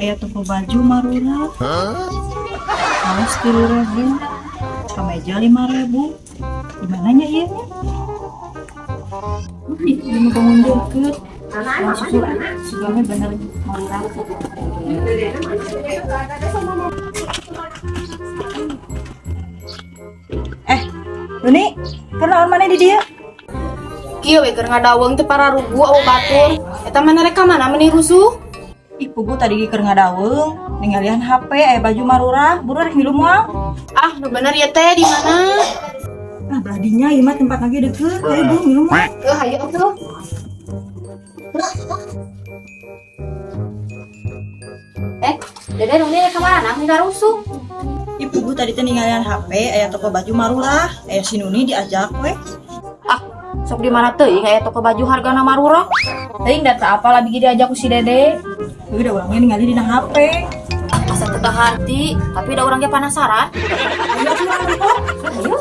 aya toko baju marura, kaos 3.000, kemeja 5.000. Dimananya iya nya? Ini mau bangun deket. Susunya bener marura. Doni, kenal mana di dia? Kieu we keur ngadaweng teh para rugu awo batur. Eta mah rek ka mana meni rusuh? Ibu tadi keur ngadaweng, ninggalian HP aya baju marura, buru rek ngilu moal. Ah, nu bener ya teh di mana? Nah, beladinya ieu mah tempat lagi deket, ayo buru ngilu moal. Hayu atuh. Dede dong rek ka mana nggak rusuh? Ibu tadi teh ninggalian HP aya toko baju marura, aya si Nuni diajak we. Ah, sok di mana teuing aya toko baju hargana marura? Teuing data apa lah bigi diajak ku si Dede? Udah orangnya ninggali dina HP. Asa teu harti, tapi da urang ge penasaran. Ayo urang dipot. Ayo.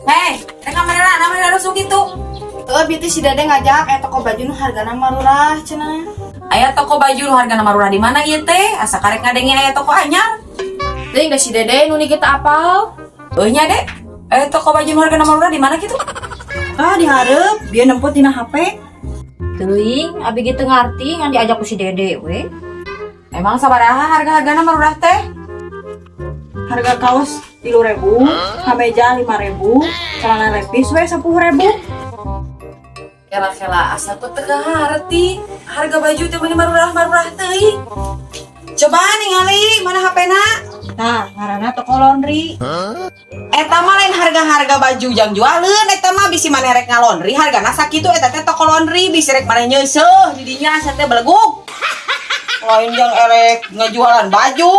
Hei, rek kamera namanya rusuh gitu. Bieu teh si Dede ngajak aya toko baju nu hargana marurah cenah. Aya toko baju nu hargana marurah di mana ieu teh? Asa karek ngadenge aya toko anyar. Teuing da si Dede nu kita apal. Euy nya, Dek. Aya toko baju nu hargana marurah di mana kitu? Ah, dihareup dia nempot dina HP. Teuing, abi gitu ngarti ngan diajak ku si Dede we. Emang sabaraha harga-hargana marurah teh? Harga kaos 3.000, kemeja 5.000, celana lepis we 10.000. Kela-kela asa ku teu harti. Harga baju teh meni marurah-marurah teuing. Coba ningali mana HP-na. Nah, ngaranna toko laundry. Eta mah lain harga-harga baju jang jualeun, eta mah bisi maneh rek ngalondri hargana sakitu eta teh toko laundry bisi rek maneh nyeuseuh di dinya asa teh beleguk. Lain jang erek ngajualan baju.